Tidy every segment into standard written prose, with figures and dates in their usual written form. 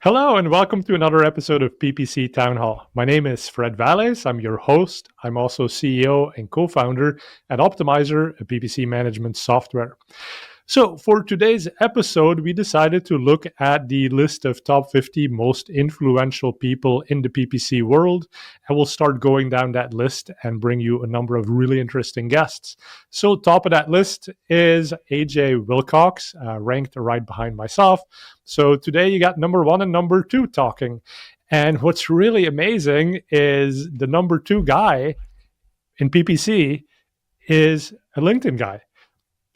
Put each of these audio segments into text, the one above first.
Hello and welcome to another episode of PPC Town Hall. My name is Fred Valles. I'm your host. I'm also CEO and co-founder at Optimizer, a PPC management software. So for today's episode, we decided to look at the list of top 50 most influential people in the PPC world, and we'll start going down that list and bring you a number of really interesting guests. So top of that list is AJ Wilcox, ranked right behind myself. So today you got number one and number two talking. And what's really amazing is the number two guy in PPC is a LinkedIn guy.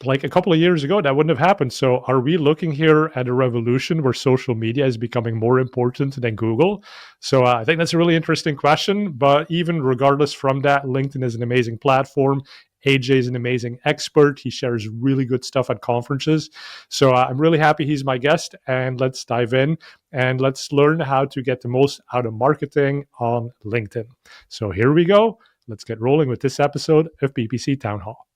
Like a couple of years ago, that wouldn't have happened. So are we looking here at a revolution where social media is becoming more important than Google? So I think that's a really interesting question. But even regardless from that, LinkedIn is an amazing platform. AJ is an amazing expert. He shares really good stuff at conferences. So I'm really happy he's my guest. And let's dive in and let's learn how to get the most out of marketing on LinkedIn. So here we go. Let's get rolling with this episode of PPC Town Hall.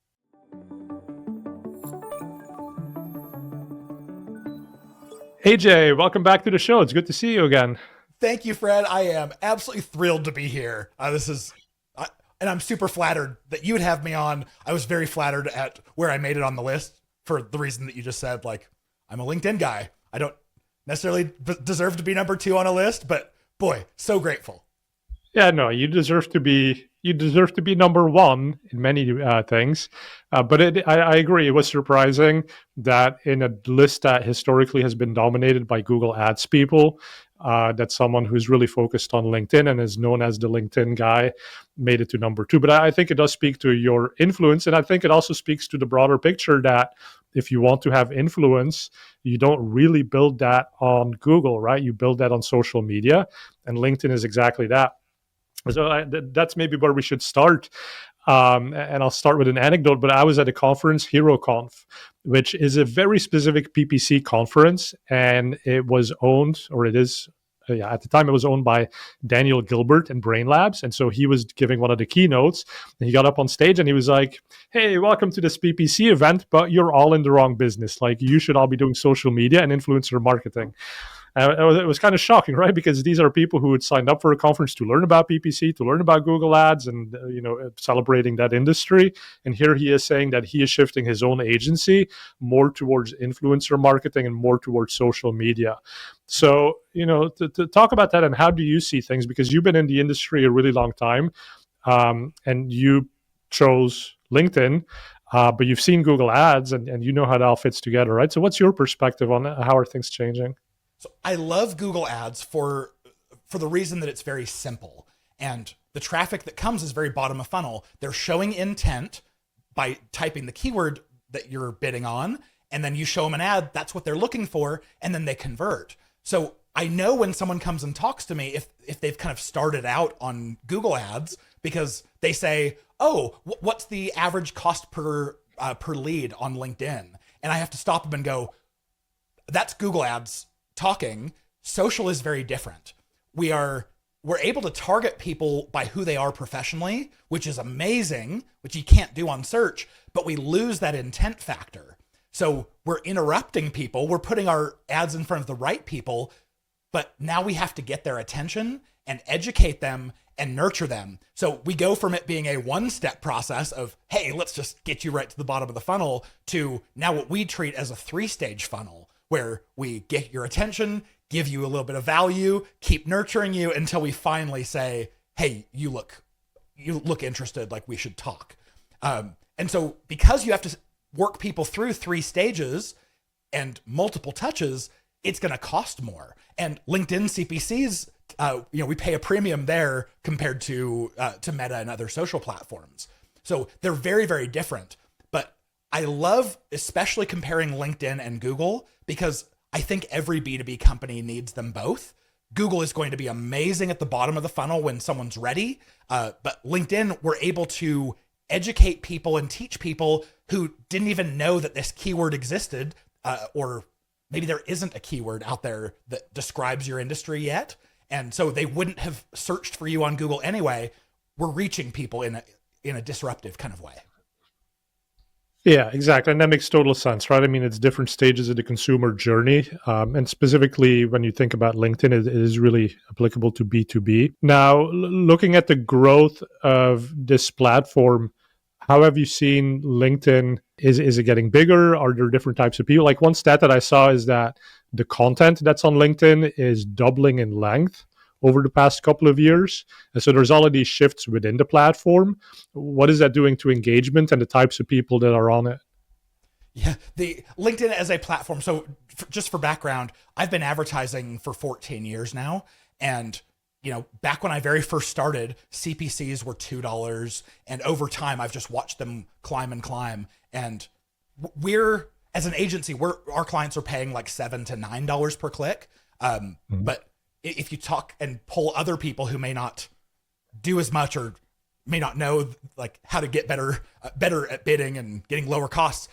AJ, welcome back to the show. It's good to see you again. Thank you, Fred. I am absolutely thrilled to be here. And I'm super flattered that you would have me on. I was very flattered at where I made it on the list for the reason that you just said. Like, I'm a LinkedIn guy. I don't necessarily deserve to be number two on a list, but boy, so grateful. Yeah, no, you deserve to be number one in many things. But I agree. It was surprising that in a list that historically has been dominated by Google Ads people, that someone who's really focused on LinkedIn and is known as the LinkedIn guy made it to number two. But I think it does speak to your influence. And I think it also speaks to the broader picture that if you want to have influence, you don't really build that on Google, right? You build that on social media. And LinkedIn is exactly that. So that's maybe where we should start. And I'll start with an anecdote, but I was at a conference, HeroConf, which is a very specific PPC conference. And it was owned, or it is, at the time it was owned by Daniel Gilbert and Brain Labs. And so he was giving one of the keynotes. And he got up on stage and he was like, hey, welcome to this PPC event, but you're all in the wrong business. Like, you should all be doing social media and influencer marketing. It was kind of shocking, right? Because these are people who had signed up for a conference to learn about PPC, to learn about Google Ads, and celebrating that industry. And here he is saying that he is shifting his own agency more towards influencer marketing and more towards social media. So, to talk about that and how do you see things? Because you've been in the industry a really long time, and you chose LinkedIn. But you've seen Google Ads and you know how it all fits together, right? So what's your perspective on how are things changing? So I love Google Ads for the reason that it's very simple. And the traffic that comes is very bottom of funnel. They're showing intent by typing the keyword that you're bidding on, and then you show them an ad, that's what they're looking for, and then they convert. So I know when someone comes and talks to me, if they've kind of started out on Google Ads, because they say, oh, what's the average cost per lead on LinkedIn? And I have to stop them and go, that's Google Ads talking. Social is very different. We're able to target people by who they are professionally, which is amazing, which you can't do on search, but we lose that intent factor. So we're interrupting people. We're putting our ads in front of the right people, but now we have to get their attention and educate them and nurture them. So we go from it being a one-step process of, hey, let's just get you right to the bottom of the funnel, to now what we treat as a three-stage funnel, where we get your attention, give you a little bit of value, keep nurturing you until we finally say, hey, you look interested, like we should talk. And so because you have to work people through three stages and multiple touches, it's going to cost more. And LinkedIn CPCs, we pay a premium there compared to Meta and other social platforms. So they're very, very different. But I love especially comparing LinkedIn and Google, because I think every B2B company needs them both. Google is going to be amazing at the bottom of the funnel when someone's ready. But LinkedIn, we're able to educate people and teach people who didn't even know that this keyword existed, or maybe there isn't a keyword out there that describes your industry yet. And so they wouldn't have searched for you on Google anyway. We're reaching people in a disruptive kind of way. Yeah, exactly. And that makes total sense, right? I mean, it's different stages of the consumer journey. And specifically, when you think about LinkedIn, it is really applicable to B2B. Now, looking at the growth of this platform, how have you seen LinkedIn? Is it getting bigger? Are there different types of people? Like one stat that I saw is that the content that's on LinkedIn is doubling in length over the past couple of years. And so there's all of these shifts within the platform. What is that doing to engagement and the types of people that are on it? Yeah, the LinkedIn as a platform. So, just for background, I've been advertising for 14 years now, and back when I very first started, CPCs were $2, and over time, I've just watched them climb and climb. And we're as an agency, our clients are paying like $7 to $9 per click. Mhm. But if you talk and pull other people who may not do as much or may not know like how to get better at bidding and getting lower costs,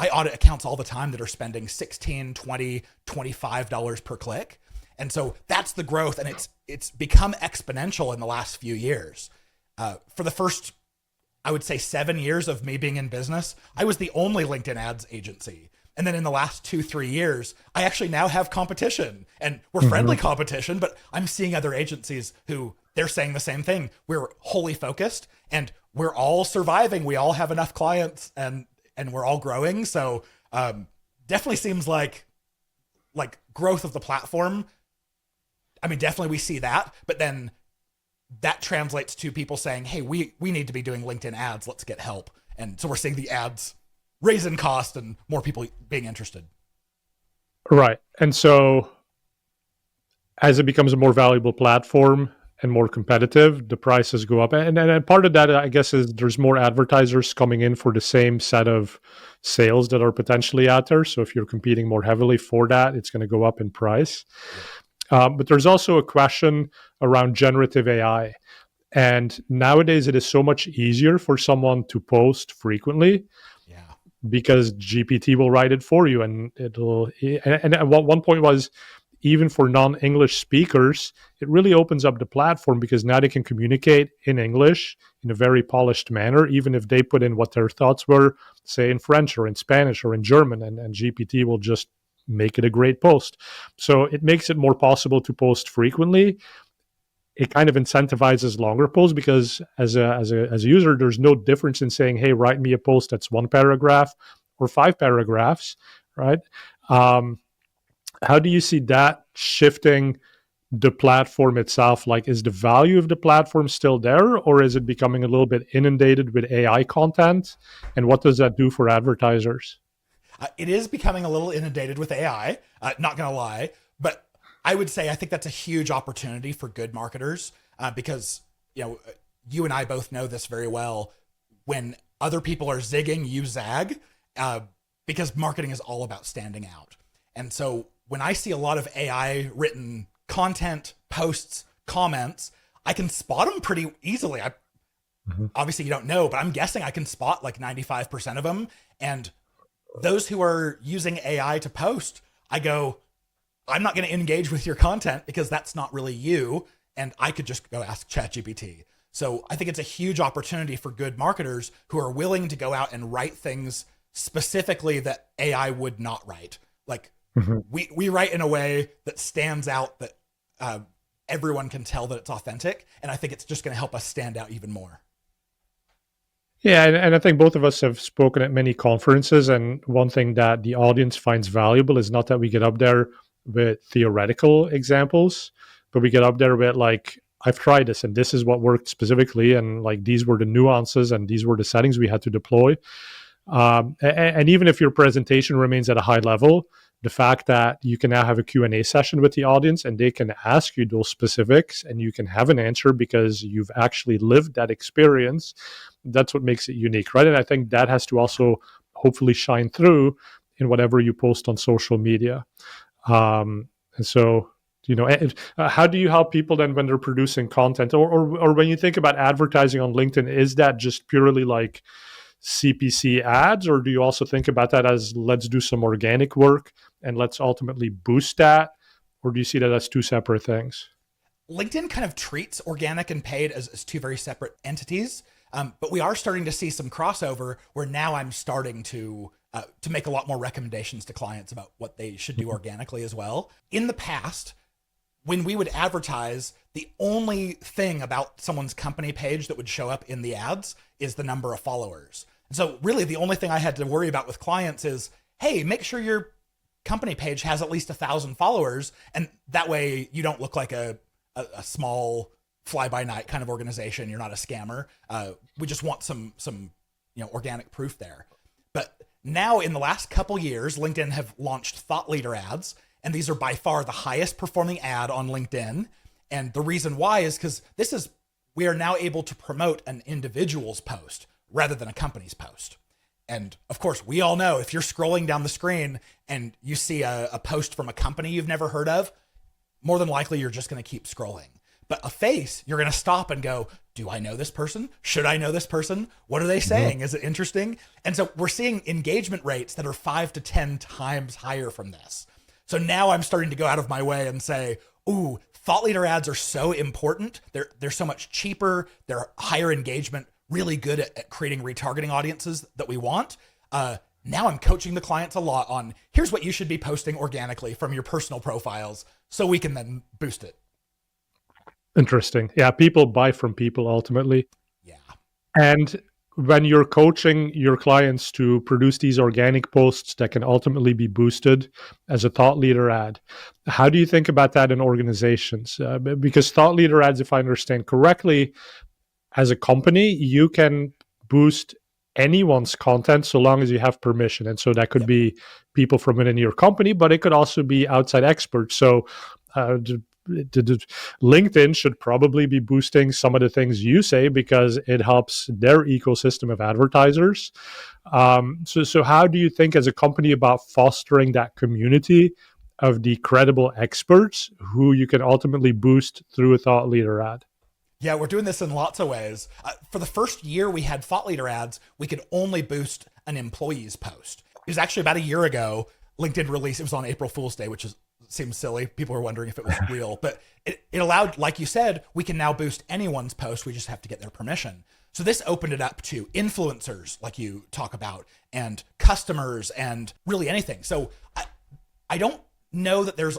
I audit accounts all the time that are spending 16, 20, $25 per click. And so that's the growth, and it's become exponential in the last few years. For the first, I would say, 7 years of me being in business, I was the only LinkedIn ads agency. And then in the last 2, 3 years, I actually now have competition, and we're friendly Mhm. competition, but I'm seeing other agencies who they're saying the same thing. We're wholly focused and we're all surviving. We all have enough clients, and we're all growing. So definitely seems like growth of the platform. I mean, definitely we see that, but then that translates to people saying, "Hey, we need to be doing LinkedIn ads. Let's get help." And so we're seeing the ads raise in cost and more people being interested. Right. And so as it becomes a more valuable platform and more competitive, the prices go up. And part of that, I guess, is there's more advertisers coming in for the same set of sales that are potentially out there. So if you're competing more heavily for that, it's going to go up in price. Yep. But there's also a question around generative AI. And nowadays, it is so much easier for someone to post frequently Yeah. because GPT will write it for you, and it'll. And at one point was even for non-English speakers, it really opens up the platform because now they can communicate in English in a very polished manner, even if they put in what their thoughts were, say in French or in Spanish or in German, and GPT will just make it a great post. So it makes it more possible to post frequently. It kind of incentivizes longer posts because as a user, there's no difference in saying, "Hey, write me a post that's one paragraph or five paragraphs," right? Um, how do you see that shifting the platform itself? Like, is the value of the platform still there, or is it becoming a little bit inundated with AI content? And what does that do for advertisers? It is becoming a little inundated with AI, not going to lie. But I would say I think that's a huge opportunity for good marketers because, you and I both know this very well. When other people are zigging, you zag because marketing is all about standing out. And so when I see a lot of AI written content, posts, comments, I can spot them pretty easily. Mhm. Obviously, you don't know, but I'm guessing I can spot like 95% of them. And those who are using AI to post, I go, I'm not going to engage with your content because that's not really you. And I could just go ask ChatGPT. So I think it's a huge opportunity for good marketers who are willing to go out and write things specifically that AI would not write. Like Mhm. we write in a way that stands out that everyone can tell that it's authentic. And I think it's just going to help us stand out even more. Yeah, and I think both of us have spoken at many conferences, and one thing that the audience finds valuable is not that we get up there with theoretical examples, but we get up there with like, I've tried this and this is what worked specifically, and like these were the nuances and these were the settings we had to deploy. And even if your presentation remains at a high level, the fact that you can now have a Q&A session with the audience and they can ask you those specifics and you can have an answer because you've actually lived that experience, that's what makes it unique, right? And I think that has to also hopefully shine through in whatever you post on social media. And so, how do you help people then when they're producing content, or when you think about advertising on LinkedIn? Is that just purely like CPC ads, or do you also think about that as let's do some organic work and let's ultimately boost that, or do you see that as two separate things? LinkedIn kind of treats organic and paid as two very separate entities. But we are starting to see some crossover where now I'm starting to make a lot more recommendations to clients about what they should do organically as well. In the past, when we would advertise, the only thing about someone's company page that would show up in the ads is the number of followers. And so really the only thing I had to worry about with clients is, hey, make sure your company page has at least 1,000 followers. And that way you don't look like a small fly-by-night kind of organization. You're not a scammer. We just want some organic proof there. But now in the last couple years, LinkedIn have launched thought leader ads. And these are by far the highest performing ad on LinkedIn. And the reason why is because we are now able to promote an individual's post rather than a company's post. And of course, we all know if you're scrolling down the screen and you see a post from a company you've never heard of, more than likely you're just going to keep scrolling. But a face, you're going to stop and go, do I know this person? Should I know this person? What are they saying? Is it interesting? And so we're seeing engagement rates that are 5 to 10 times higher from this. So now I'm starting to go out of my way and say, ooh, thought leader ads are so important. They're so much cheaper. They're higher engagement, really good at creating retargeting audiences that we want. Now I'm coaching the clients a lot on here's what you should be posting organically from your personal profiles so we can then boost it. Interesting. Yeah, people buy from people ultimately. Yeah. And when you're coaching your clients to produce these organic posts that can ultimately be boosted as a thought leader ad, how do you think about that in organizations? Because thought leader ads, if I understand correctly, as a company, you can boost anyone's content so long as you have permission. And so that could be people from within your company, but it could also be outside experts. So LinkedIn should probably be boosting some of the things you say because it helps their ecosystem of advertisers. So how do you think as a company about fostering that community of the credible experts who you can ultimately boost through a thought leader ad? Yeah, we're doing this in lots of ways. For the first year we had thought leader ads, we could only boost an employee's post. It was actually about a year ago, LinkedIn released, it was on April Fool's Day, which seems silly. People were wondering if it was real, but it allowed, like you said, we can now boost anyone's post. We just have to get their permission. So this opened it up to influencers, like you talk about, and customers, and really anything. So I don't know that there's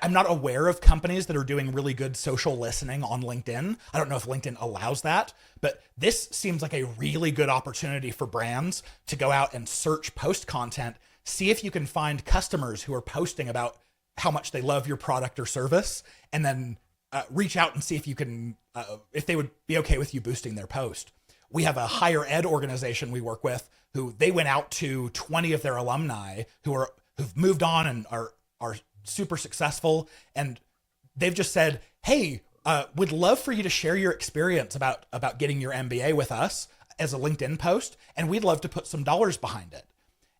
I'm not aware of companies that are doing really good social listening on LinkedIn. I don't know if LinkedIn allows that, but this seems like a really good opportunity for brands to go out and search post content, see if you can find customers who are posting about how much they love your product or service, and then reach out and see if you can, if they would be okay with you boosting their post. We have a higher ed organization we work with who they went out to 20 of their alumni who've moved on and are super successful. And they've just said, hey, would love for you to share your experience about getting your MBA with us as a LinkedIn post. And we'd love to put some dollars behind it.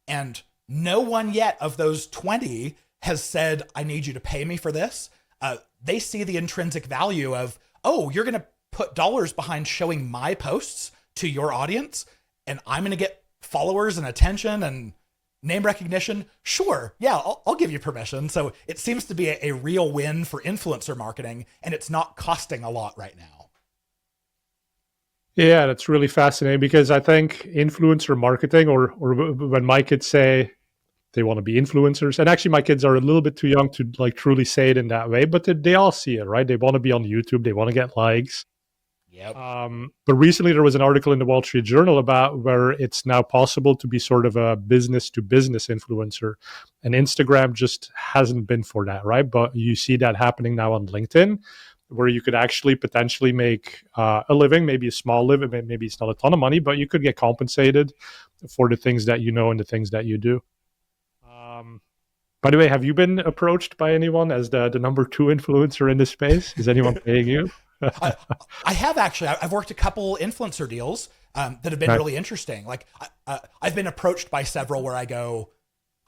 And no one yet of those 20 has said, I need you to pay me for this. They see the intrinsic value of, oh, you're going to put dollars behind showing my posts to your audience, and I'm going to get followers and attention and name recognition. Sure. Yeah, I'll give you permission. So it seems to be a real win for influencer marketing, and it's not costing a lot right now. Yeah, that's really fascinating because I think influencer marketing, or when my kids say they want to be influencers, and actually my kids are a little bit too young to like truly say it in that way, but they all see it, right? They want to be on YouTube. They want to get likes. Yep. But recently there was an article in the Wall Street Journal about where it's now possible to be sort of a business to business influencer, and Instagram just hasn't been for that, right? But you see that happening now on LinkedIn, where you could actually potentially make a living, maybe a small living, maybe it's not a ton of money, but you could get compensated for the things that you know and the things that you do. By the way, have you been approached by anyone as the number 2 influencer in this space? Is anyone paying you? I have actually. I've worked a couple influencer deals that have been really interesting. Like I've been approached by several where I go,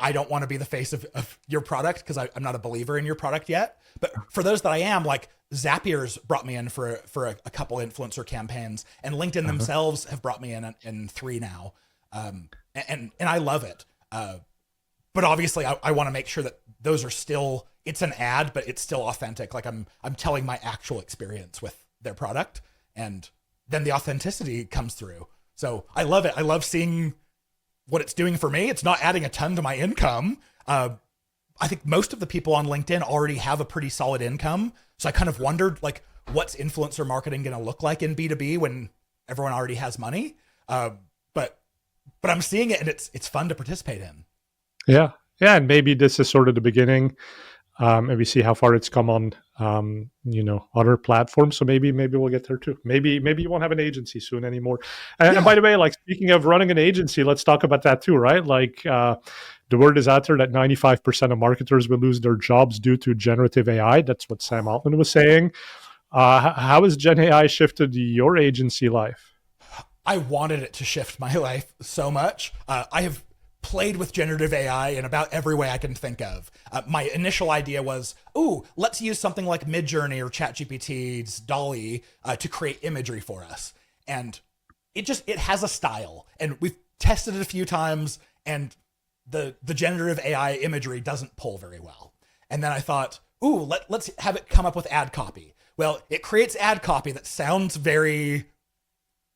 I don't want to be the face of your product because I'm not a believer in your product yet. But for those that I am, like Zapier's brought me in for a couple influencer campaigns, and LinkedIn themselves have brought me in 3 now, and I love it. But obviously, I want to make sure that those are still, it's an ad, but it's still authentic. Like I'm telling my actual experience with their product, and then the authenticity comes through. So I love it. I love seeing what it's doing for me. It's not adding a ton to my income. I think most of the people on LinkedIn already have a pretty solid income. So I kind of wondered, like, what's influencer marketing going to look like in B2B when everyone already has money? But I'm seeing it, and it's fun to participate in. Yeah. Yeah. And maybe this is sort of the beginning. And we see how far it's come on, other platforms. So maybe we'll get there too. Maybe you won't have an agency soon anymore. And by the way, like, speaking of running an agency, let's talk about that too, right? Like, the word is out there that 95% of marketers will lose their jobs due to generative AI. That's what Sam Altman was saying. How has Gen AI shifted your agency life? I wanted it to shift my life so much. I have played with generative AI in about every way I can think of. My initial idea was, let's use something like Midjourney or ChatGPT's Dolly to create imagery for us. And it has a style. And we've tested it a few times, and the generative AI imagery doesn't pull very well. And then I thought, let's have it come up with ad copy. Well, it creates ad copy that sounds very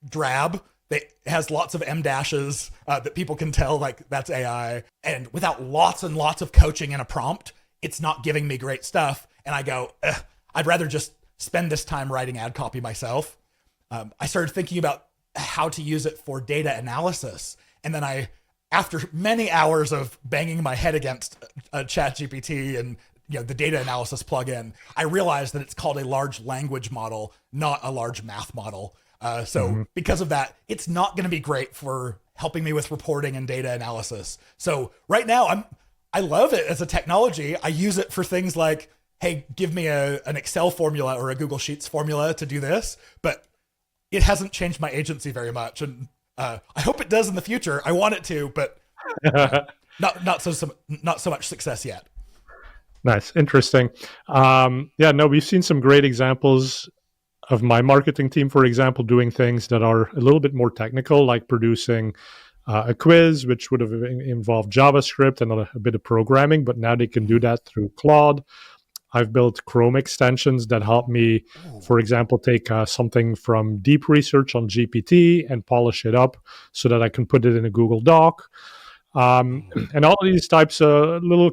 drab. It has lots of M dashes that people can tell, like, that's AI. And without lots and lots of coaching and a prompt, it's not giving me great stuff. And I go, I'd rather just spend this time writing ad copy myself. I started thinking about how to use it for data analysis. And then after many hours of banging my head against a ChatGPT and the data analysis plugin, I realized that it's called a large language model, not a large math model. Because of that, it's not going to be great for helping me with reporting and data analysis. So right now, I love it as a technology. I use it for things like, hey, give me an Excel formula or a Google Sheets formula to do this, but it hasn't changed my agency very much. And I hope it does in the future. I want it to, but not so much success yet. Nice. Interesting. We've seen some great examples of my marketing team, for example, doing things that are a little bit more technical, like producing a quiz, which would have involved JavaScript and a bit of programming, but now they can do that through Claude. I've built Chrome extensions that help me, for example, take something from deep research on GPT and polish it up so that I can put it in a Google Doc. And all of these types of little,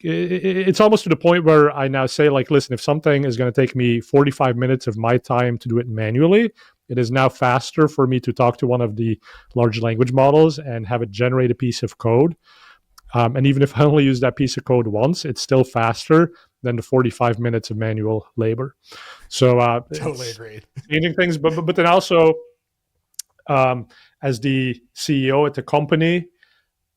it's almost to the point where I now say, like, listen, if something is going to take me 45 minutes of my time to do it manually, it is now faster for me to talk to one of the large language models and have it generate a piece of code. And even if I only use that piece of code once, it's still faster than the 45 minutes of manual labor. So totally agreed. Changing things, but then also, as the CEO at the company,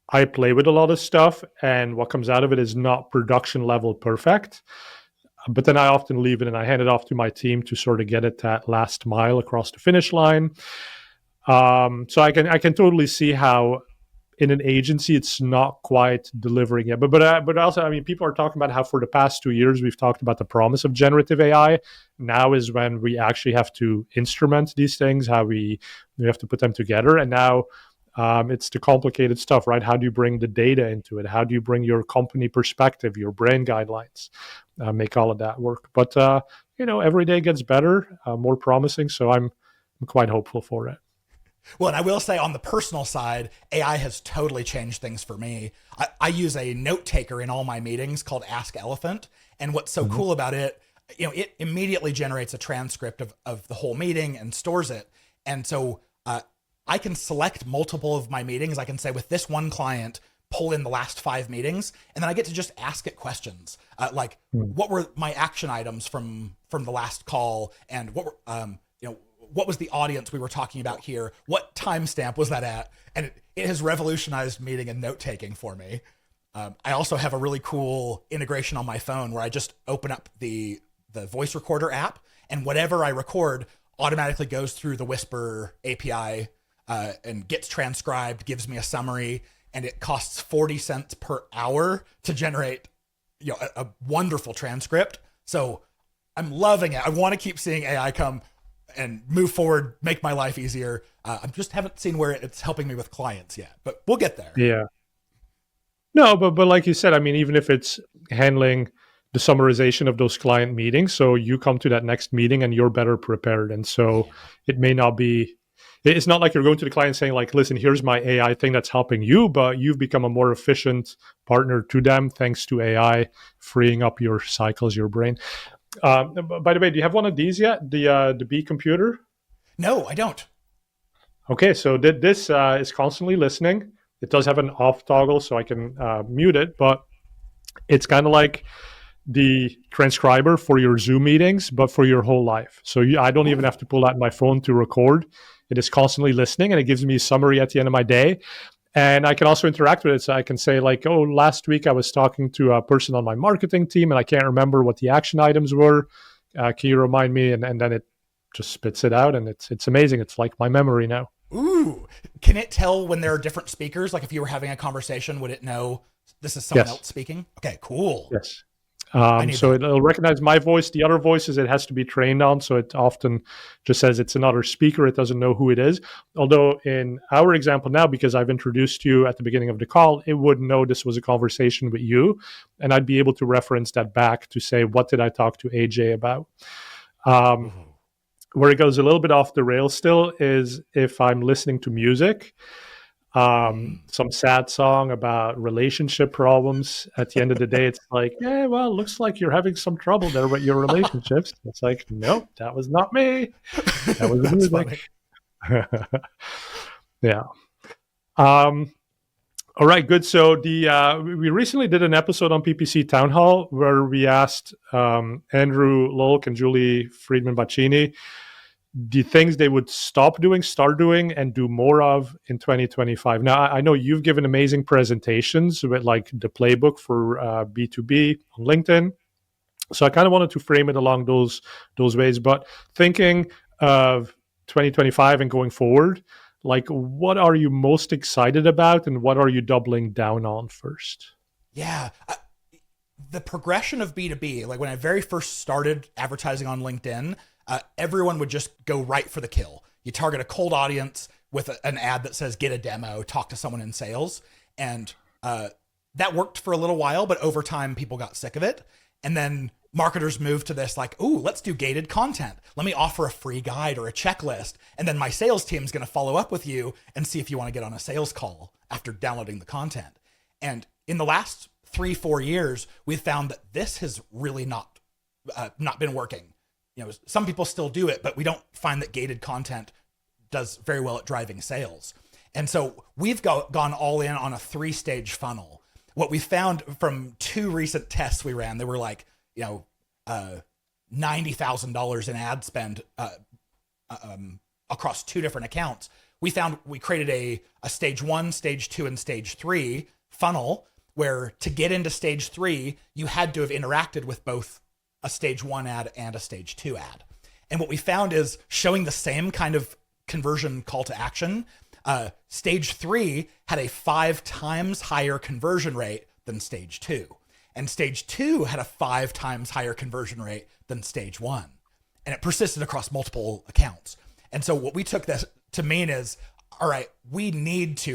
I play with a lot of stuff, and what comes out of it is not production level perfect. But then I often leave it and I hand it off to my team to sort of get it that last mile across the finish line. So I can totally see how in an agency it's not quite delivering yet. But also, I mean, people are talking about how for the past 2 years we've talked about the promise of generative AI. Now is when we actually have to instrument these things, how we have to put them together, and now. It's the complicated stuff, right? How do you bring the data into it? How do you bring your company perspective, your brand guidelines, make all of that work? But, every day gets better, more promising. So I'm quite hopeful for it. Well, and I will say on the personal side, AI has totally changed things for me. I use a note taker in all my meetings called Ask Elephant. And what's so cool about it, it immediately generates a transcript of the whole meeting and stores it. And so, I can select multiple of my meetings. I can say with this one client, pull in the last 5 meetings, and then I get to just ask it questions like, what were my action items from the last call, and what were what was the audience we were talking about here? What timestamp was that at? And it has revolutionized meeting and note taking for me. I also have a really cool integration on my phone where I just open up the voice recorder app, and whatever I record automatically goes through the Whisper API. And gets transcribed, gives me a summary, and it costs 40 cents per hour to generate, a wonderful transcript. So I'm loving it. I want to keep seeing AI come and move forward, make my life easier. I just haven't seen where it's helping me with clients yet, but we'll get there. Yeah. No, but like you said, I mean, even if it's handling the summarization of those client meetings. So you come to that next meeting and you're better prepared. And so it may not be, it's not like you're going to the client saying like, listen, here's my AI thing that's helping you, but you've become a more efficient partner to them thanks to AI, freeing up your cycles, your brain. By the way, do you have one of these yet? The B computer? No, I don't. Okay, so this is constantly listening. It does have an off toggle, so I can mute it, but it's kind of like the transcriber for your Zoom meetings, but for your whole life. So I don't even have to pull out my phone to record. It is constantly listening, and it gives me a summary at the end of my day. And I can also interact with it. So I can say like, oh, last week I was talking to a person on my marketing team, and I can't remember what the action items were. Can you remind me? And then it just spits it out, and it's amazing. It's like my memory now. Ooh, can it tell when there are different speakers? Like if you were having a conversation, would it know this is someone else speaking? Okay, cool. Yes. So it'll recognize my voice. The other voices it has to be trained on. So it often just says it's another speaker. It doesn't know who it is. Although in our example now, because I've introduced you at the beginning of the call, it would know this was a conversation with you. And I'd be able to reference that back to say, what did I talk to AJ about? Where it goes a little bit off the rails still is if I'm listening to music, some sad song about relationship problems. At the end of the day, it's like, yeah, well, it looks like you're having some trouble there with your relationships. It's like, nope, that was not me. That was the music. Yeah. All right, good. So we recently did an episode on PPC Town Hall where we asked Andrew Lolk and Julie Friedman-Baccini the things they would stop doing, start doing, and do more of in 2025. Now, I know you've given amazing presentations with like the playbook for B2B on LinkedIn. So I kind of wanted to frame it along those ways. But thinking of 2025 and going forward, like what are you most excited about and what are you doubling down on first? Yeah. The progression of B2B, like when I very first started advertising on LinkedIn, everyone would just go right for the kill. You target a cold audience with an ad that says, get a demo, talk to someone in sales. And that worked for a little while, but over time, people got sick of it. And then marketers moved to this like, ooh, let's do gated content. Let me offer a free guide or a checklist. And then my sales team is going to follow up with you and see if you want to get on a sales call after downloading the content. And in the last 3-4 years, we've found that this has really not been working. You know, some people still do it, but we don't find that gated content does very well at driving sales. And so we've gone all in on a 3-stage funnel. What we found from 2 recent tests we ran, they were like, $90,000 in ad spend across 2 different accounts. We created a stage 1, stage 2, and stage 3 funnel where to get into stage 3, you had to have interacted with both a stage 1 ad and a stage 2 ad. And what we found is showing the same kind of conversion call to action. Stage 3 had a 5 times higher conversion rate than stage 2. And stage 2 had a 5 times higher conversion rate than stage 1. And it persisted across multiple accounts. And so what we took this to mean is, all right,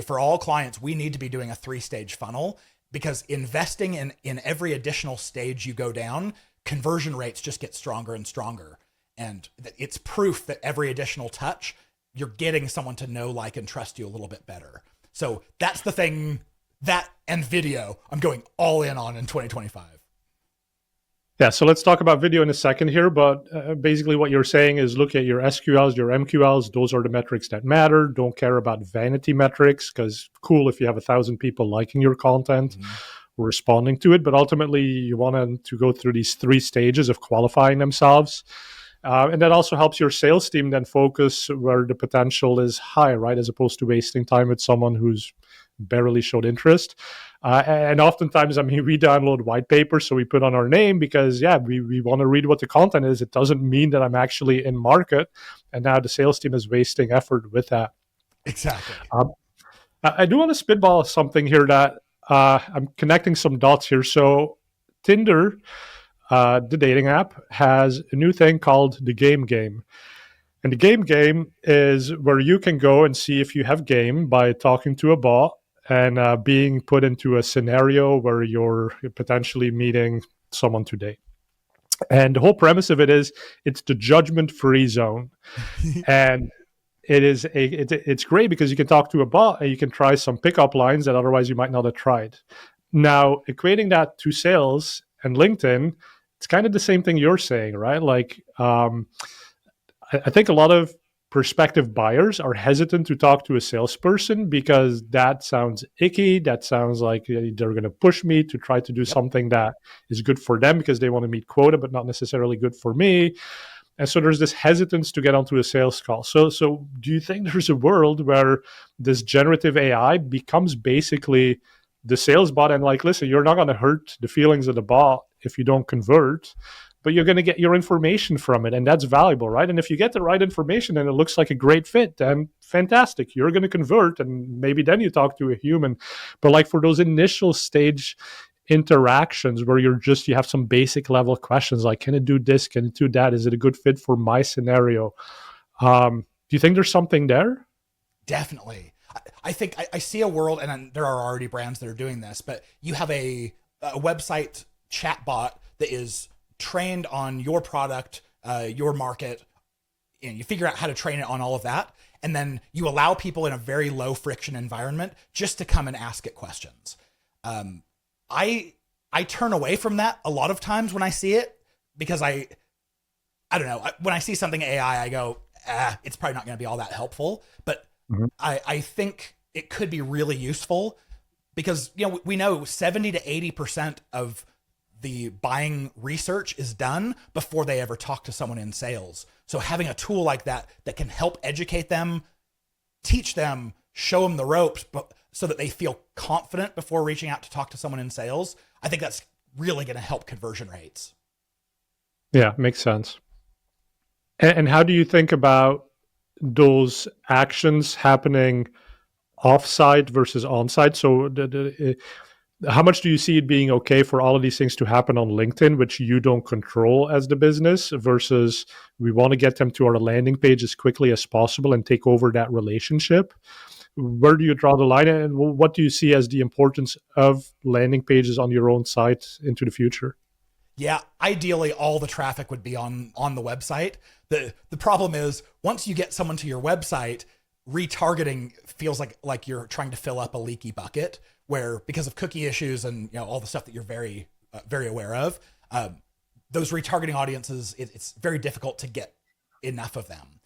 for all clients, we need to be doing a 3-stage funnel, because investing in every additional stage you go down, conversion rates just get stronger and stronger. And it's proof that every additional touch, you're getting someone to know, like, and trust you a little bit better. So that's the thing, that and video, I'm going all in on in 2025. Yeah, so let's talk about video in a second here, but basically what you're saying is look at your SQLs, your MQLs. Those are the metrics that matter. Don't care about vanity metrics, because cool if you have 1,000 people liking your content, responding to it, but ultimately you want them to go through these 3 stages of qualifying themselves. And that also helps your sales team then focus where the potential is high, right? As opposed to wasting time with someone who's barely showed interest. And oftentimes, I mean, we download white papers, so we put on our name because, we want to read what the content is. It doesn't mean that I'm actually in market. And now the sales team is wasting effort with that. Exactly. I do want to spitball something here that I'm connecting some dots here. So Tinder, the dating app, has a new thing called the game. And the game is where you can go and see if you have game by talking to a bot and being put into a scenario where you're potentially meeting someone today. And the whole premise of it is it's the judgment-free zone. And it's great because you can talk to a bot and you can try some pickup lines that otherwise you might not have tried. Now, equating that to sales and LinkedIn, it's kind of the same thing you're saying, right? Like, I think a lot of prospective buyers are hesitant to talk to a salesperson because that sounds icky. That sounds like they're going to push me to try to do something that is good for them because they want to meet quota, but not necessarily good for me. And so there's this hesitance to get onto a sales call. So do you think there's a world where this generative AI becomes basically the sales bot and like, listen, you're not going to hurt the feelings of the bot if you don't convert, but you're going to get your information from it, and that's valuable, right? And if you get the right information and it looks like a great fit, then fantastic, you're going to convert, and maybe then you talk to a human. But like for those initial stage interactions where you have some basic level questions like, can it do this, can it do that, is it a good fit for my scenario? Do you think there's something there? Definitely. I think I see a world, and there are already brands that are doing this, but you have a website chatbot that is trained on your product, your market, and you figure out how to train it on all of that. And then you allow people in a very low friction environment just to come and ask it questions. I turn away from that a lot of times when I see it, because I don't know, when I see something AI, I go, it's probably not going to be all that helpful, but I think it could be really useful because, you know, we know 70 to 80% of the buying research is done before they ever talk to someone in sales. So having a tool like that can help educate them, teach them, show them the ropes, but so that they feel confident before reaching out to talk to someone in sales, I think that's really going to help conversion rates. Yeah, makes sense. And how do you think about those actions happening offsite versus onsite? So how much do you see it being okay for all of these things to happen on LinkedIn, which you don't control as the business, versus we want to get them to our landing page as quickly as possible and take over that relationship? Where do you draw the line, and what do you see as the importance of landing pages on your own site into the future? Yeah, ideally all the traffic would be on the website. The problem is once you get someone to your website, retargeting feels like you're trying to fill up a leaky bucket, where because of cookie issues and, you know, all the stuff that you're very very aware of, those retargeting audiences, it's very difficult to get enough of them.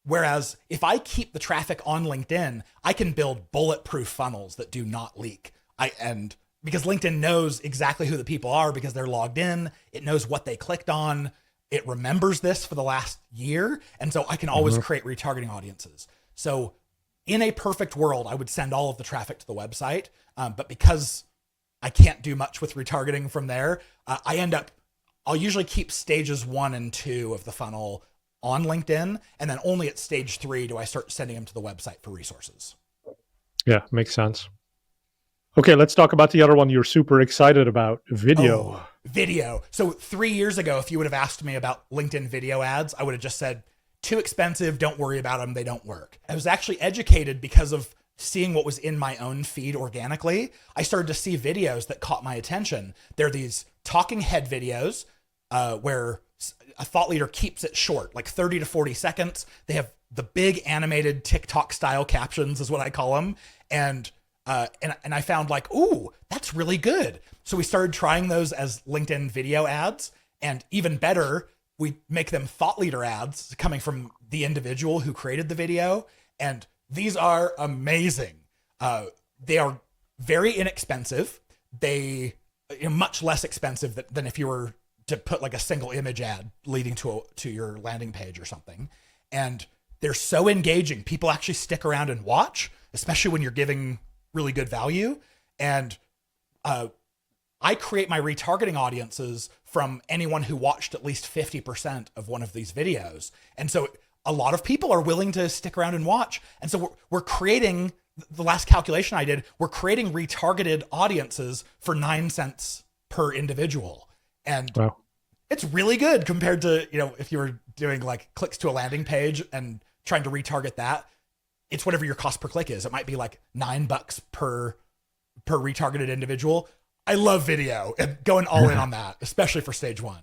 Whereas if I keep the traffic on LinkedIn, I can build bulletproof funnels that do not leak. And because LinkedIn knows exactly who the people are because they're logged in, it knows what they clicked on, it remembers this for the last year, and so I can always create retargeting audiences. So in a perfect world, I would send all of the traffic to the website, but because I can't do much with retargeting from there, I'll usually keep stages 1 and 2 of the funnel on LinkedIn, and then only at stage 3 do I start sending them to the website for resources. Yeah, makes sense. Okay, let's talk about the other one you're super excited about, video. Oh, video. So 3 years ago, if you would have asked me about LinkedIn video ads, I would have just said, too expensive, don't worry about them, they don't work. I was actually educated because of seeing what was in my own feed organically. I started to see videos that caught my attention. They're these talking head videos where a thought leader keeps it short, like 30 to 40 seconds. They have the big animated TikTok style captions is what I call them. And I found like, ooh, that's really good. So we started trying those as LinkedIn video ads, and even better, we make them thought leader ads coming from the individual who created the video. And these are amazing. They are very inexpensive. They are much less expensive than if you were to put like a single image ad leading to your landing page or something. And they're so engaging. People actually stick around and watch, especially when you're giving really good value. And I create my retargeting audiences from anyone who watched at least 50% of one of these videos. And so a lot of people are willing to stick around and watch. And so we're creating, the last calculation I did, we're creating retargeted audiences for 9 cents per individual. And wow, it's really good compared to, you know, if you were doing like clicks to a landing page and trying to retarget that, it's whatever your cost per click is. It might be like $9 per retargeted individual. I love video and going all in on that, especially for stage one.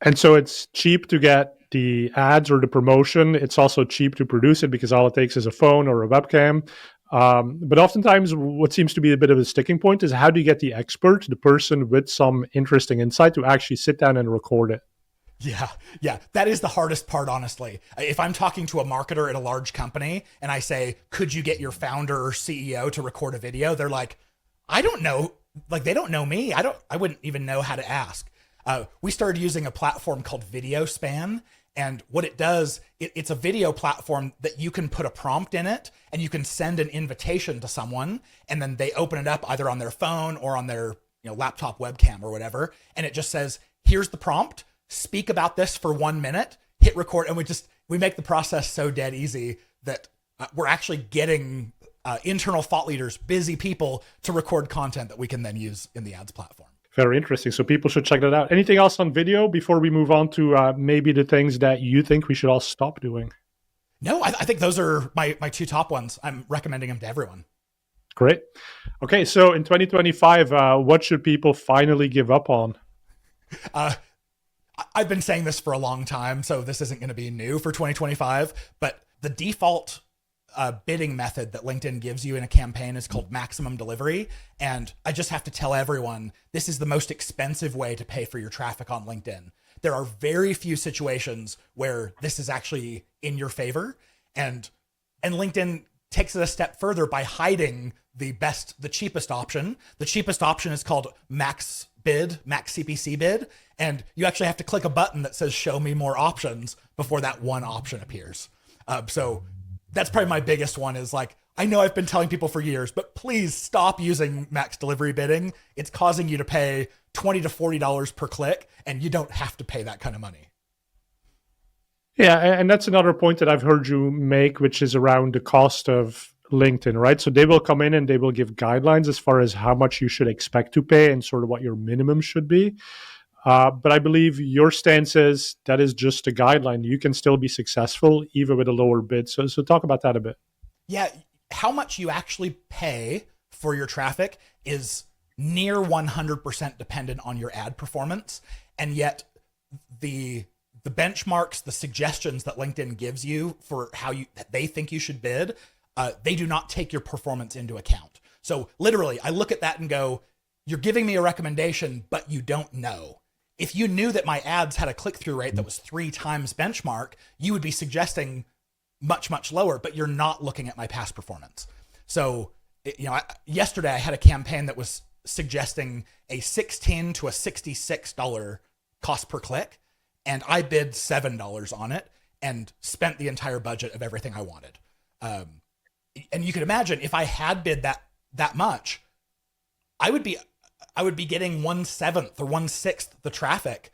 And so it's cheap to get the ads or the promotion. It's also cheap to produce it because all it takes is a phone or a webcam. But oftentimes, what seems to be a bit of a sticking point is how do you get the expert, the person with some interesting insight, to actually sit down and record it? Yeah, yeah. That is the hardest part, honestly. If I'm talking to a marketer at a large company and I say, could you get your founder or CEO to record a video? They're like, I don't know. Like, they don't know me. I wouldn't even know how to ask. We started using a platform called VideoSpan. And what it does, it's a video platform that you can put a prompt in it and you can send an invitation to someone and then they open it up either on their phone or on their laptop webcam or whatever. And it just says, here's the prompt, speak about this for 1 minute, hit record. And we make the process so dead easy that we're actually getting internal thought leaders, busy people to record content that we can then use in the ads platform. Very interesting. So people should check that out. Anything else on video before we move on to maybe the things that you think we should all stop doing? No, I think those are my two top ones. I'm recommending them to everyone. Great. Okay, so in 2025, what should people finally give up on? I've been saying this for a long time, so this isn't going to be new for 2025, but the default bidding method that LinkedIn gives you in a campaign is called maximum delivery. And I just have to tell everyone, this is the most expensive way to pay for your traffic on LinkedIn. There are very few situations where this is actually in your favor. And LinkedIn takes it a step further by hiding the cheapest option. The cheapest option is called max CPC bid. And you actually have to click a button that says show me more options before that one option appears. So that's probably my biggest one is like, I know I've been telling people for years, but please stop using max delivery bidding. It's causing you to pay $20 to $40 per click, and you don't have to pay that kind of money. Yeah, and that's another point that I've heard you make, which is around the cost of LinkedIn, right? So they will come in and they will give guidelines as far as how much you should expect to pay and sort of what your minimum should be. But I believe your stance is that is just a guideline. You can still be successful even with a lower bid. So talk about that a bit. Yeah, how much you actually pay for your traffic is near 100% dependent on your ad performance. And yet the benchmarks, the suggestions that LinkedIn gives you for how they think you should bid, they do not take your performance into account. So literally, I look at that and go, you're giving me a recommendation, but you don't know. If you knew that my ads had a click-through rate that was 3 times benchmark, you would be suggesting much, much lower, but you're not looking at my past performance. So, yesterday I had a campaign that was suggesting a $16 to a $66 cost per click, and I bid $7 on it and spent the entire budget of everything I wanted. And you can imagine if I had bid that much, I would be getting 1/7 or 1/6 the traffic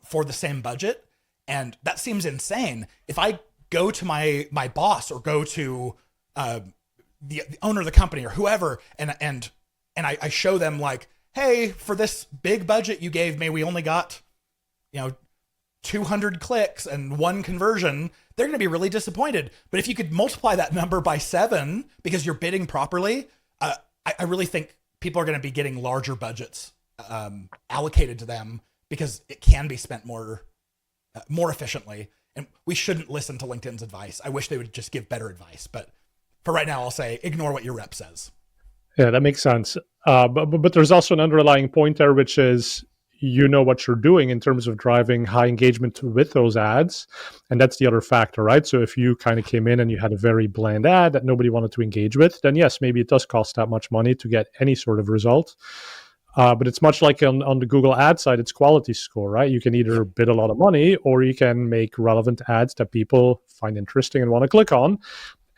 for the same budget. And that seems insane. If I go to my boss or go to the owner of the company or whoever, and I show them like, hey, for this big budget you gave me, we only got, 200 clicks and 1 conversion, they're going to be really disappointed. But if you could multiply that number by 7 because you're bidding properly, I really think people are going to be getting larger budgets allocated to them because it can be spent more efficiently. And we shouldn't listen to LinkedIn's advice. I wish they would just give better advice. But for right now, I'll say ignore what your rep says. Yeah, that makes sense. But there's also an underlying point there, which is what you're doing in terms of driving high engagement with those ads. And that's the other factor, right? So if you kind of came in and you had a very bland ad that nobody wanted to engage with, then yes, maybe it does cost that much money to get any sort of result. But it's much like on the Google ad side, it's quality score, right? You can either bid a lot of money or you can make relevant ads that people find interesting and want to click on.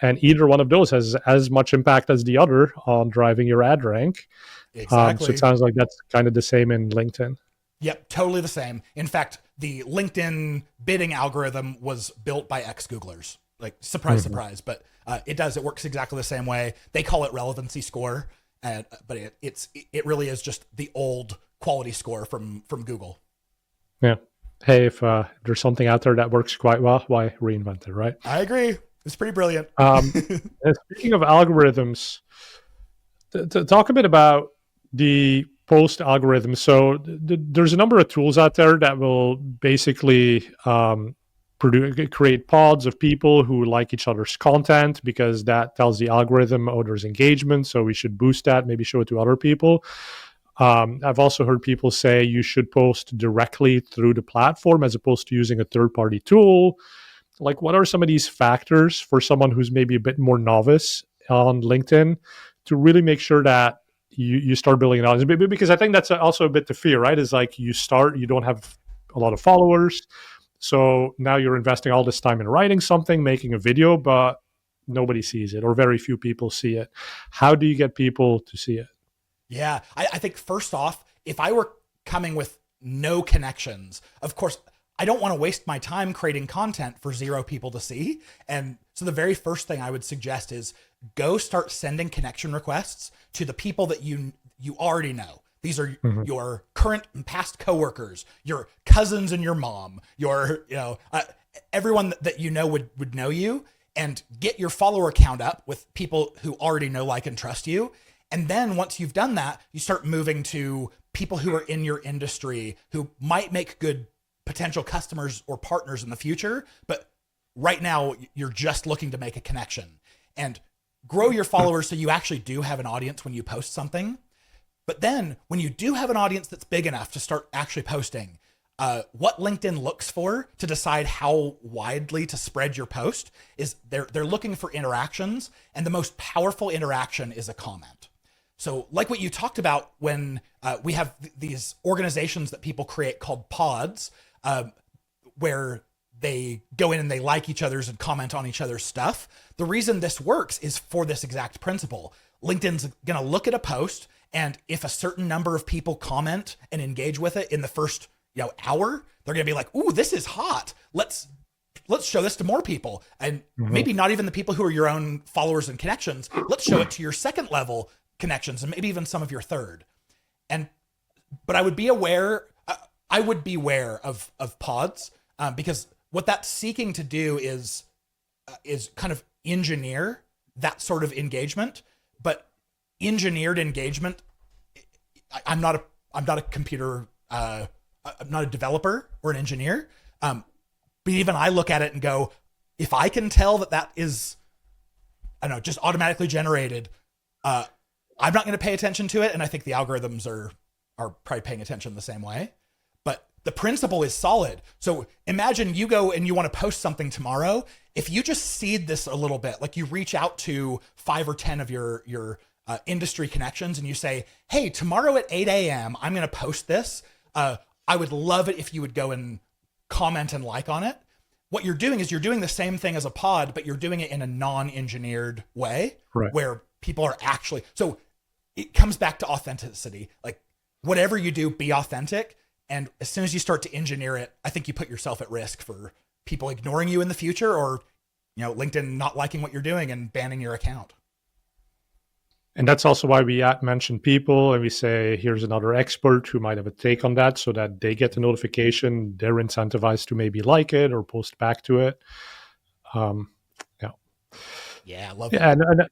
And either one of those has as much impact as the other on driving your ad rank. Exactly. So it sounds like that's kind of the same in LinkedIn. Yep, totally the same. In fact, the LinkedIn bidding algorithm was built by ex-Googlers. Like, surprise, surprise. But it works exactly the same way. They call it relevancy score, but it really is just the old quality score from Google. Yeah. Hey, if there's something out there that works quite well, why reinvent it, right? I agree. It's pretty brilliant. Speaking of algorithms, to talk a bit about the post algorithm. So there's a number of tools out there that will basically create pods of people who like each other's content, because that tells the algorithm, oh, there's engagement, so we should boost that, maybe show it to other people. I've also heard people say you should post directly through the platform as opposed to using a third-party tool. Like, what are some of these factors for someone who's maybe a bit more novice on LinkedIn to really make sure that you start building an audience? Because I think that's also a bit the fear, right? Is like you don't have a lot of followers. So now you're investing all this time in writing something, making a video, but nobody sees it or very few people see it. How do you get people to see it? Yeah, I think first off, if I were coming with no connections, of course, I don't want to waste my time creating content for 0 people to see. And so the very first thing I would suggest is go start sending connection requests to the people that you already know. These are your current and past coworkers, your cousins and your mom, your, everyone that you know would know you, and get your follower count up with people who already know, like, and trust you. And then once you've done that, you start moving to people who are in your industry who might make good potential customers or partners in the future. But right now you're just looking to make a connection, and grow your followers so you actually do have an audience when you post something. But then when you do have an audience that's big enough to start actually posting, what LinkedIn looks for to decide how widely to spread your post is they're looking for interactions, and the most powerful interaction is a comment. So like what you talked about when we have these organizations that people create called pods, where they go in and they like each other's and comment on each other's stuff. The reason this works is for this exact principle. LinkedIn's going to look at a post, and if a certain number of people comment and engage with it in the first hour, they're going to be like, ooh, this is hot. Let's show this to more people. And maybe not even the people who are your own followers and connections. Let's show it to your second level connections and maybe even some of your third. But I would be aware of pods, because what that's seeking to do is kind of engineer that sort of engagement. But engineered engagement, I'm not a computer, I'm not a developer or an engineer. But even I look at it and go, if I can tell that is, I don't know, just automatically generated, I'm not going to pay attention to it. And I think the algorithms are probably paying attention the same way. But the principle is solid. So imagine you go and you want to post something tomorrow. If you just seed this a little bit, like you reach out to 5 or 10 of your industry connections and you say, hey, tomorrow at 8 a.m., I'm going to post this. I would love it if you would go and comment and like on it. What you're doing is you're doing the same thing as a pod, but you're doing it in a non-engineered way, right, where people are actually, so it comes back to authenticity. Like, whatever you do, be authentic. And as soon as you start to engineer it, I think you put yourself at risk for people ignoring you in the future, or, LinkedIn not liking what you're doing and banning your account. And that's also why we mention people and we say, here's another expert who might have a take on that, so that they get the notification. They're incentivized to maybe like it or post back to it. Yeah, I love that. And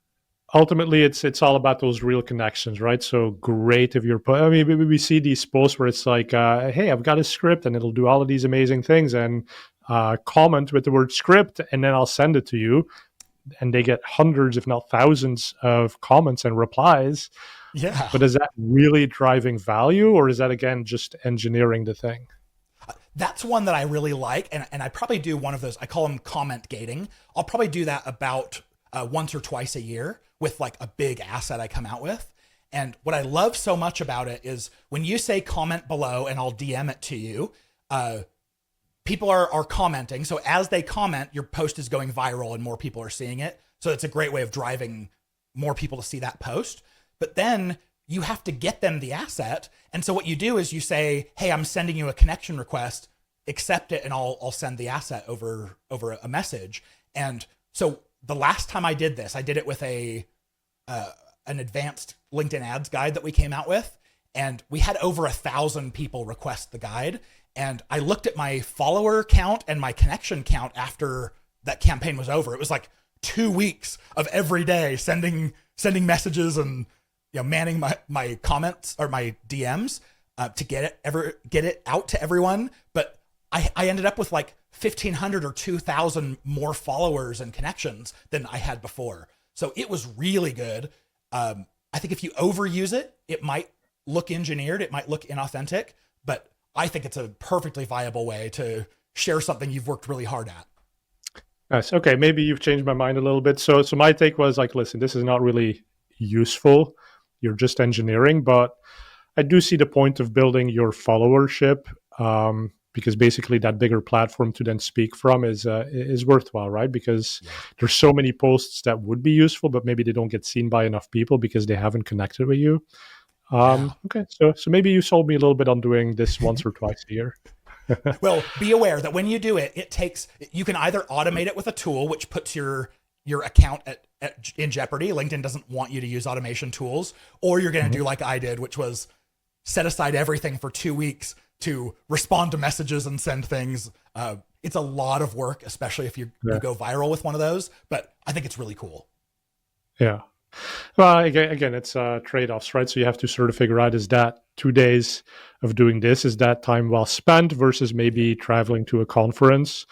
ultimately, it's all about those real connections, right? So great if you're, we see these posts where it's like, hey, I've got a script and it'll do all of these amazing things, and comment with the word script, and then I'll send it to you. And they get hundreds, if not thousands, of comments and replies. Yeah. But is that really driving value, or is that, again, just engineering the thing? That's one that I really like. And I probably do one of those. I call them comment gating. I'll probably do that about once or twice a year with like a big asset I come out with. And what I love so much about it is when you say comment below and I'll DM it to you, people are commenting. So as they comment, your post is going viral and more people are seeing it. So it's a great way of driving more people to see that post. But then you have to get them the asset. And so what you do is you say, hey, I'm sending you a connection request, accept it, and I'll send the asset over a message. And so the last time I did this, I did it with an advanced LinkedIn ads guide that we came out with. And we had over 1,000 people request the guide. And I looked at my follower count and my connection count after that campaign was over. It was like 2 weeks of every day sending messages and manning my comments or my DMs to get it out to everyone. But I ended up with like 1,500 or 2,000 more followers and connections than I had before. So it was really good. I think if you overuse it, it might look engineered, it might look inauthentic, but I think it's a perfectly viable way to share something you've worked really hard at. Nice. Okay, maybe you've changed my mind a little bit. So my take was like, listen, this is not really useful. You're just engineering, but I do see the point of building your followership, because basically that bigger platform to then speak from is worthwhile, right? Because there's so many posts that would be useful, but maybe they don't get seen by enough people because they haven't connected with you. Okay, so maybe you sold me a little bit on doing this once or twice a year. Well, be aware that when you do it, you can either automate it with a tool, which puts your account in jeopardy. LinkedIn doesn't want you to use automation tools, or you're going to do like I did, which was set aside everything for 2 weeks to respond to messages and send things. It's a lot of work, especially if you go viral with one of those, but I think it's really cool. Yeah. Well, again, it's trade-offs, right? So you have to sort of figure out, is that 2 days of doing this, is that time well spent versus maybe traveling to a conference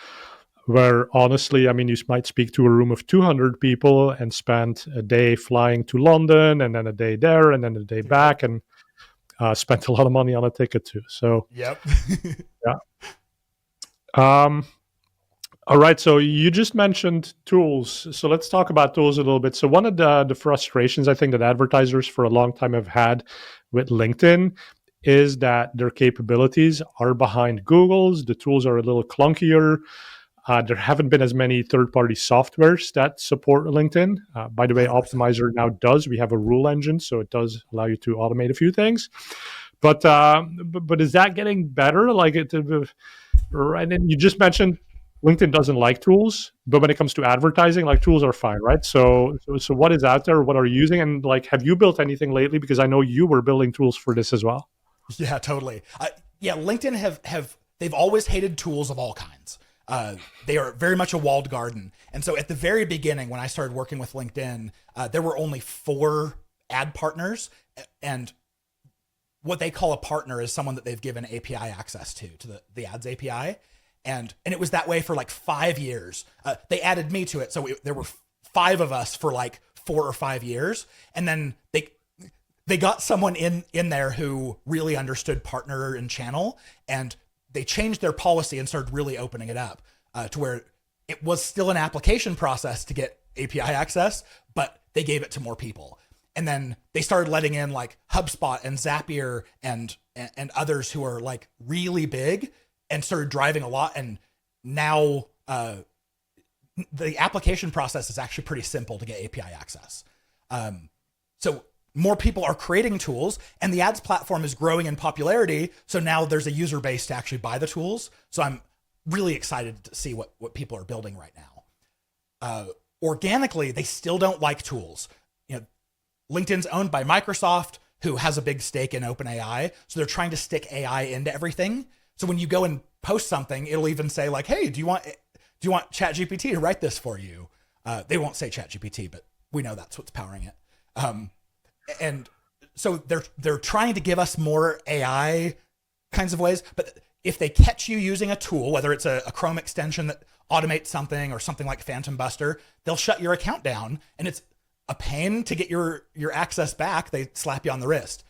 where honestly, I mean, you might speak to a room of 200 people and spend a day flying to London and then a day there and then a day back and spent a lot of money on a ticket too. So, yep. Yeah. All right, so you just mentioned tools. So let's talk about tools a little bit. So one of the frustrations I think that advertisers for a long time have had with LinkedIn is that their capabilities are behind Google's. The tools are a little clunkier. There haven't been as many third-party softwares that support LinkedIn. By the way, 100%. Optimizer now does. We have a rule engine, so it does allow you to automate a few things. But is that getting better? Like it, right? And you just mentioned LinkedIn doesn't like tools, but when it comes to advertising, like tools are fine, right? So what is out there? What are you using? And like, have you built anything lately? Because I know you were building tools for this as well. Yeah, totally. LinkedIn they've always hated tools of all kinds. They are very much a walled garden. And so at the very beginning, when I started working with LinkedIn, there were only 4 ad partners, and what they call a partner is someone that they've given API access to the ads API. And it was that way for like 5 years. They added me to it. So there were 5 of us for like 4 or 5 years. And then they got someone in there who really understood partner and channel, and they changed their policy and started really opening it up to where it was still an application process to get API access, but they gave it to more people. And then they started letting in like HubSpot and Zapier and others who are like really big and started driving a lot. And now the application process is actually pretty simple to get API access. So more people are creating tools, and the ads platform is growing in popularity. So now there's a user base to actually buy the tools. So I'm really excited to see what people are building right now. Organically, they still don't like tools. LinkedIn's owned by Microsoft, who has a big stake in OpenAI. So they're trying to stick AI into everything. So when you go and post something, it'll even say like, "Hey, do you want ChatGPT to write this for you?" They won't say ChatGPT, but we know that's what's powering it. And so they're trying to give us more AI kinds of ways. But if they catch you using a tool, whether it's a Chrome extension that automates something or something like Phantom Buster, they'll shut your account down, and it's a pain to get your access back. They slap you on the wrist.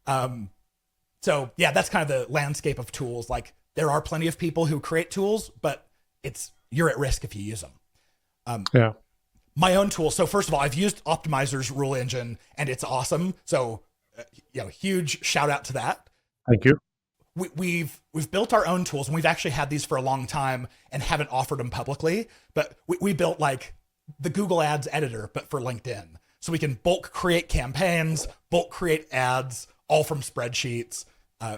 So yeah, that's kind of the landscape of tools. Like there are plenty of people who create tools, but you're at risk if you use them. Yeah. My own tool. So first of all, I've used Optimizer's rule engine, and it's awesome. So huge shout out to that. Thank you. We've built our own tools, and we've actually had these for a long time and haven't offered them publicly, but we built like the Google Ads editor, but for LinkedIn. So we can bulk create campaigns, bulk create ads, all from spreadsheets,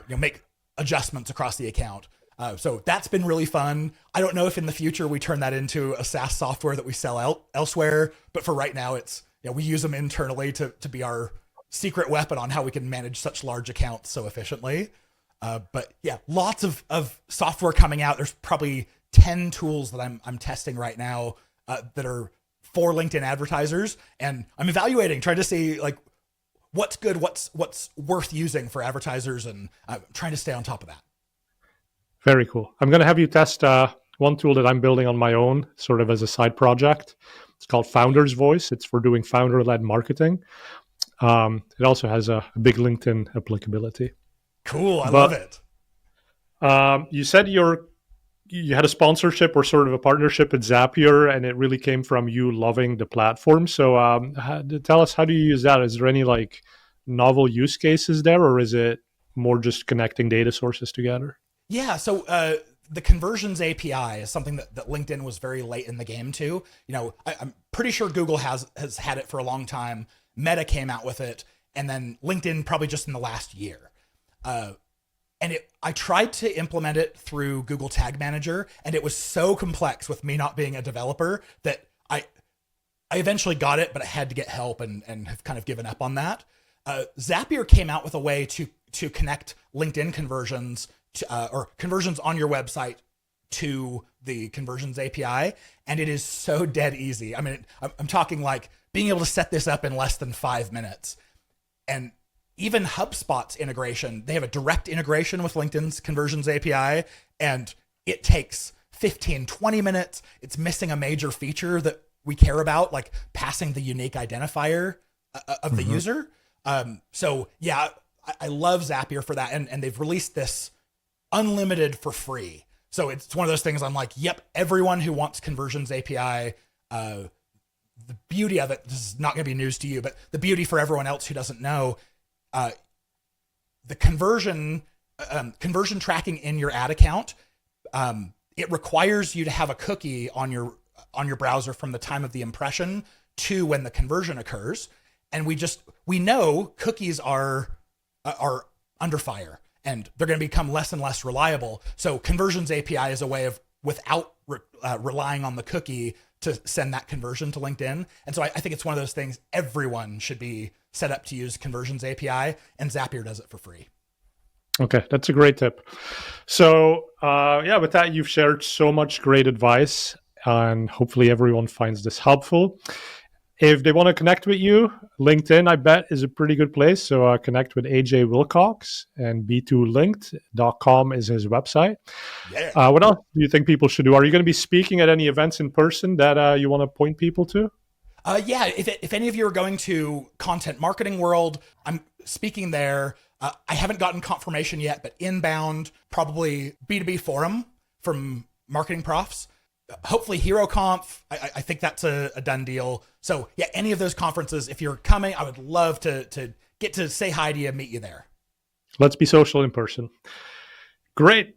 make adjustments across the account. So that's been really fun. I don't know if in the future we turn that into a SaaS software that we sell elsewhere, but for right now, we use them internally to be our secret weapon on how we can manage such large accounts so efficiently. But yeah, lots of software coming out. There's probably 10 tools that I'm testing right now that are for LinkedIn advertisers, and I'm evaluating, trying to see like what's good, what's worth using for advertisers, and trying to stay on top of that. Very cool. I'm going to have you test one tool that I'm building on my own, sort of as a side project. It's called Founder's Voice. It's for doing founder-led marketing. It also has a big LinkedIn applicability. Cool. I love it. You said you had a sponsorship or sort of a partnership with Zapier, and it really came from you loving the platform. So tell us, how do you use that? Is there any like novel use cases there, or is it more just connecting data sources together? Yeah. So the conversions API is something that LinkedIn was very late in the game to. You know, I'm pretty sure Google has had it for a long time. Meta came out with it, and then LinkedIn probably just in the last year. I tried to implement it through Google Tag Manager, and it was so complex with me not being a developer that I eventually got it, but I had to get help and have kind of given up on that. Zapier came out with a way to connect LinkedIn conversions or conversions on your website to the conversions API, and it is so dead easy. I mean, I'm talking like being able to set this up in less than 5 minutes. And even HubSpot's integration, they have a direct integration with LinkedIn's conversions API, and it takes 15, 20 minutes. It's missing a major feature that we care about, like passing the unique identifier of the user. So yeah, I love Zapier for that. And they've released this unlimited for free. So it's one of those things I'm like, yep, everyone who wants conversions API, the beauty of it, this is not going to be news to you, but the beauty for everyone else who doesn't know, the conversion tracking in your ad account, it requires you to have a cookie on your browser from the time of the impression to when the conversion occurs. And we know cookies are under fire, and they're going to become less and less reliable. So conversions API is a way of, without relying on the cookie, to send that conversion to LinkedIn. And so I think it's one of those things everyone should be set up to use conversions API, and Zapier does it for free. Okay, that's a great tip. So with that, you've shared so much great advice, and hopefully everyone finds this helpful. If they want to connect with you, LinkedIn, I bet, is a pretty good place. So connect with AJ Wilcox, and b2linked.com is his website. Yeah. What else do you think people should do? Are you going to be speaking at any events in person that you want to point people to? Yeah, if any of you are going to Content Marketing World, I'm speaking there. I haven't gotten confirmation yet, but inbound, probably B2B forum from marketing profs. Hopefully HeroConf, I think that's a done deal. So yeah, any of those conferences, if you're coming, I would love to get to say hi to you, meet you there. Let's be social in person. Great.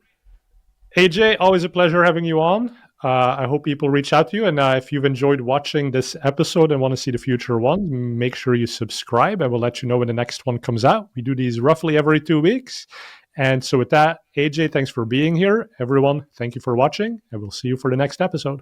AJ, always a pleasure having you on. I hope people reach out to you. And if you've enjoyed watching this episode and want to see the future ones, make sure you subscribe. I will let you know when the next one comes out. We do these roughly every 2 weeks. And so with that, AJ, thanks for being here. Everyone, thank you for watching, and we'll see you for the next episode.